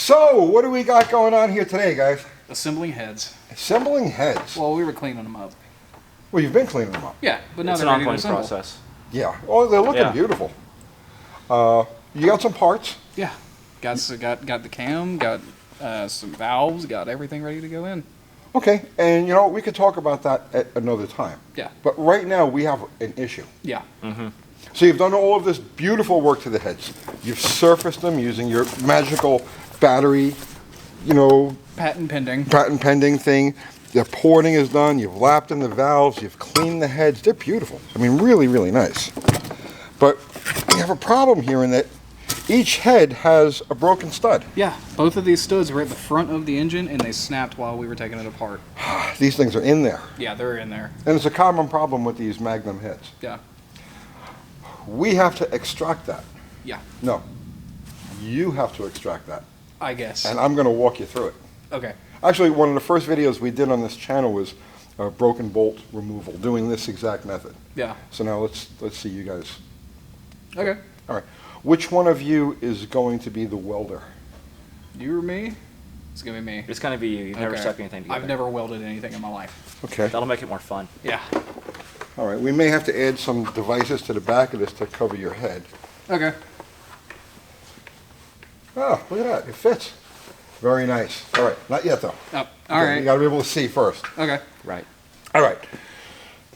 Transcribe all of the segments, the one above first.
So, what do we got going on here today, guys? Assembling heads. Assembling heads. Well, we were cleaning them up. Well, you've been cleaning them up. Yeah, but now It's they're an ready to ongoing assemble. process. Yeah. Oh, they're looking Yeah. beautiful. You got some parts. Yeah, got the cam, got some valves, got everything ready to go in. Okay, and you know, we could talk about that at another time. Yeah. But right now, we have an issue. Yeah. So you've done all of this beautiful work to the heads. You've surfaced them using your magical battery, you know, Patent pending. patent pending thing. The porting is done. You've lapped in the valves. You've cleaned the heads. They're beautiful. I mean, really, really nice. But we have a problem here in that each head has a broken stud. Yeah, both of these studs were at the front of the engine and they snapped while we were taking it apart. These things are in there. Yeah, they're in there. And it's a common problem with these Magnum heads. Yeah. We have to extract that. Yeah, No, you have to extract that. I guess. And I'm going to walk you through it. Okay. Actually, one of the first videos we did on this channel was broken bolt removal, doing this exact method. Yeah. So now let's see you guys. Okay. All right. Which one of you is going to be the welder? You or me? It's gonna be me. It's gonna be you. You've never Okay. stuck anything together. I've never welded anything in my life. Okay. That'll make it more fun. Yeah. All right. We may have to add some devices to the back of this to cover your head. Okay. Oh, look at that. It fits. Very nice. All right. Not yet, though. Oh, all Okay, right. You got to be able to see first. Okay. Right. All right.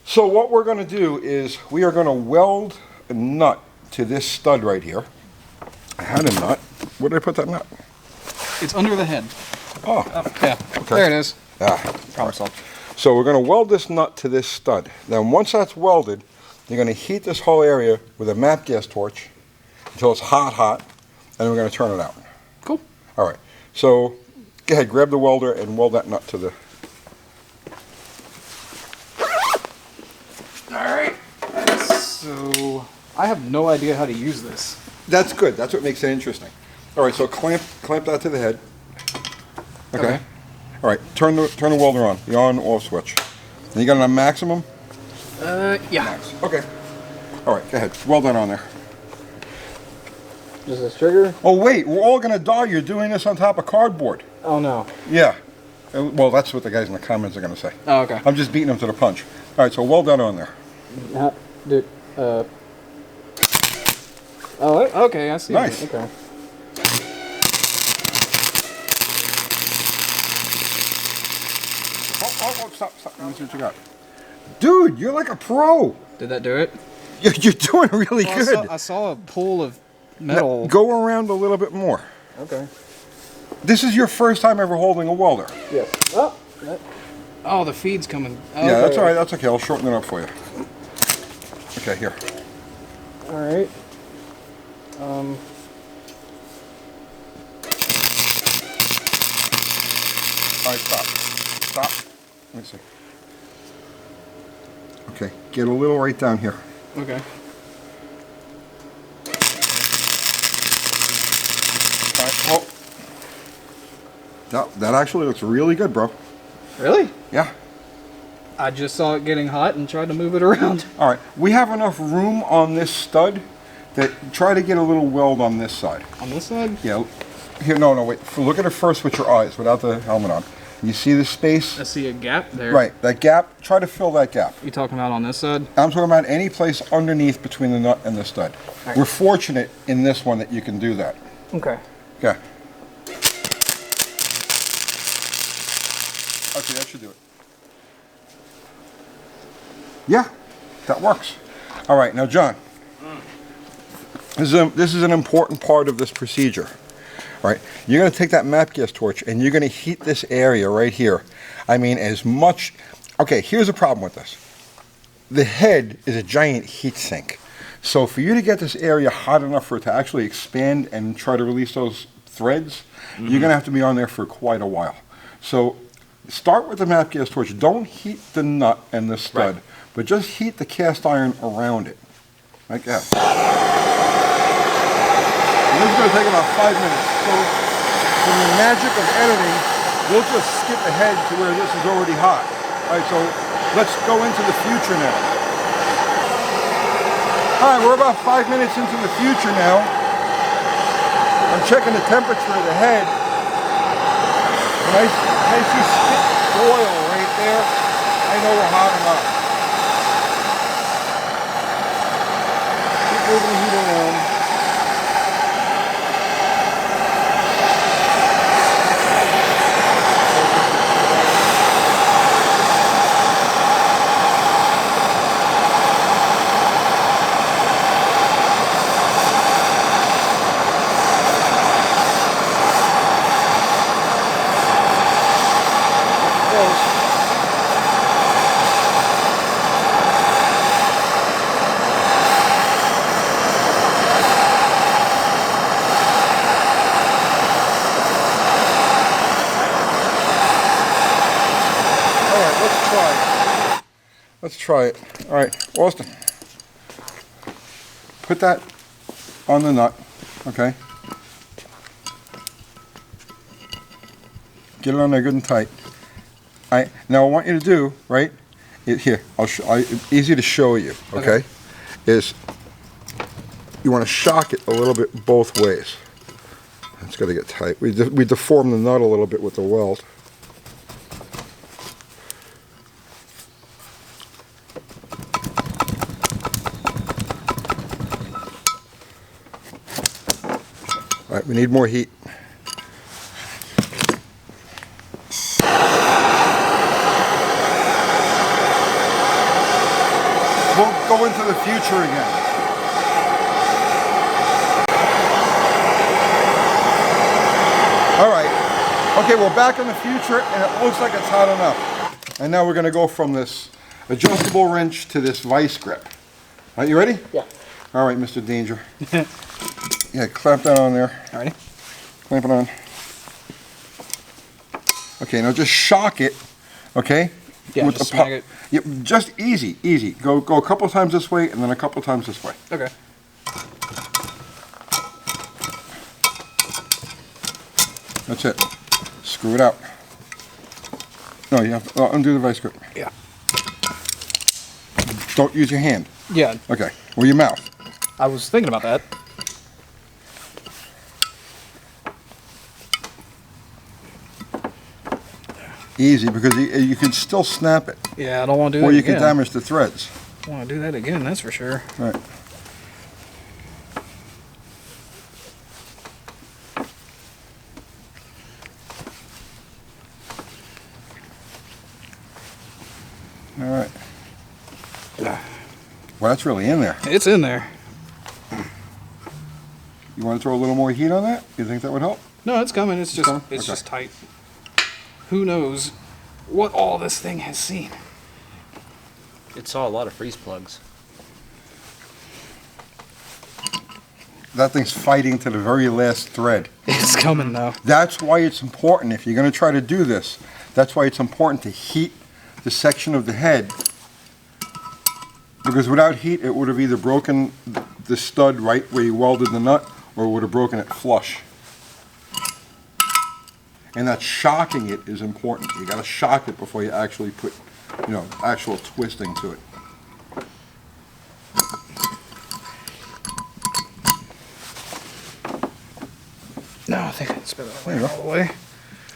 So what we're going to do is we are going to weld a nut to this stud right here. I had a nut. Where did I put that nut? It's under the head. Oh. Yeah. Okay. There it is. Ah. Problem solved. So we're going to weld this nut to this stud. Then once that's welded, you're going to heat this whole area with a MAP gas torch until it's hot, and then we're going to turn it out. Cool. All right. So go ahead, grab the welder and weld that nut to the... Alright, so I have no idea how to use this. That's good. That's what makes it interesting. All right, so clamp that to the head. Okay. Okay. All right, turn the welder on, the on/off switch. And you got it on maximum? Yeah. Max. Okay. All right, go ahead. Weld that on there. Is this trigger? Oh, wait, we're all going to die. You're doing this on top of cardboard. Oh no. Yeah. Well, that's what the guys in the comments are going to say. Oh, okay. I'm just beating them to the punch. All right, so weld that on there. Oh, okay, I see. Nice. Okay. Oh, stop. Let me see what you got. Dude, you're like a pro. Did that do it? You're doing really Well, good. I saw a pool of metal. Now, go around a little bit more. Okay. This is your first time ever holding a welder. Yes. Oh, the feed's coming. Oh, Yeah, okay. that's all right. That's okay. I'll shorten it up for you. Okay, here. All right. All right, stop. Stop. Let me see. Okay, get a little right down here. Okay. All right. Oh. That actually looks really good, bro. Really? Yeah. I just saw it getting hot and tried to move it around. All right. We have enough room on this stud that try to get a little weld on this side. On this side? Yeah. Here, no, wait. Look at it first with your eyes, without the helmet on. You see the space? I see a gap there. Right. That gap. Try to fill that gap. You talking about on this side? I'm talking about any place underneath between the nut and the stud. Right. We're fortunate in this one that you can do that. Okay. Okay. Okay, that should do it. Yeah, that works. All right, now John, this is an important part of this procedure. All right, you're going to take that MAP gas torch and you're going to heat this area right here. I mean, as much. Okay, here's the problem with this. The head is a giant heat sink. So for you to get this area hot enough for it to actually expand and try to release those threads, you're going to have to be on there for quite a while. So start with the MAP gas torch. Don't heat the nut and the stud, Right. but just heat the cast iron around it, like that. And this is going to take about 5 minutes. So from the magic of editing, we'll just skip ahead to where this is already hot. All right, so let's go into the future now. All right, we're about 5 minutes into the future now. I'm checking the temperature of the head. When I see spit oil right there, I know we're hot enough. Keep moving the heat around. Let's try it. All right, Austin. Put that on the nut, okay? Get it on there good and tight. Now I want you to do, right? Here, easy to show you, okay? Is you want to shock it a little bit both ways. It's got to get tight. We deform the nut a little bit with the weld. All right, we need more heat. We'll go into the future again. All right. Okay, we're back in the future, and it looks like it's hot enough. And now we're going to go from this adjustable wrench to this vice grip. Are you ready? Yeah. All right, Mr. Danger. Yeah, clamp that on there. All righty. Clamp it on. Okay, now just shock it, okay? Yeah, just smack it. Yeah, just easy, easy. Go a couple times this way and then a couple times this way. Okay. That's it. Screw it out. No, you have to undo the vice grip. Yeah. Don't use your hand. Yeah. Okay, or your mouth. I was thinking about that. Easy, because you can still snap it. Yeah, I don't want to do that Or you again. can damage the threads. I want to do that again, that's for sure. Right. All right. Well, that's really in there. It's in there. You want to throw a little more heat on that? You think that would help? No, it's coming. It's just coming? it's Okay. just tight. Who knows what all this thing has seen? It saw a lot of freeze plugs. That thing's fighting to the very last thread. It's coming though. That's why it's important, if you're going to try to do this, that's why it's important to heat the section of the head. Because without heat, it would have either broken the stud right where you welded the nut, or it would have broken it flush. And that shocking it is important. You got to shock it before you actually put, actual twisting to it. No, I think it's been There you go. all the way.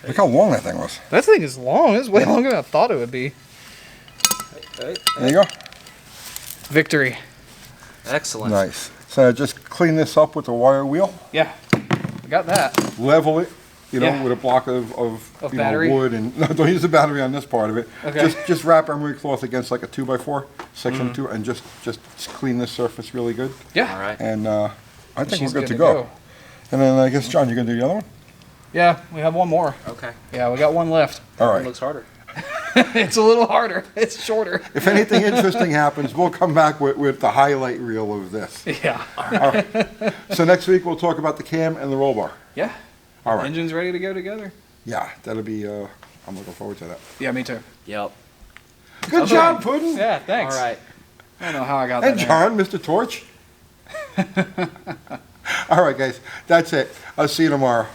Look how long that thing was. That thing is long. It's way longer than I thought it would be. There you go. Victory. Excellent. Nice. So just clean this up with the wire wheel. Yeah, I got that. Level it, Yeah. with a block of battery? wood, and no, don't use the battery on this part of it. Okay. Just wrap emery cloth against like a 2x4 section 2, and just clean this surface really good. Yeah. All right. And I think She's we're good to go. And then I guess John, you're gonna do the other one. Yeah, we have one more. Okay. Yeah, we got one left. All It right. looks harder. It's a little harder. It's shorter. If anything interesting happens, we'll come back with the highlight reel of this. Yeah. All right. So next week we'll talk about the cam and the roll bar. Yeah. All right. Engine's ready to go together. Yeah, that'll be. I'm looking forward to that. Yeah, me too. Yep. Good job, Puddin'. Yeah, thanks. All right. I don't know how I got that. And John, Mr. Torch. All right, guys, that's it. I'll see you tomorrow.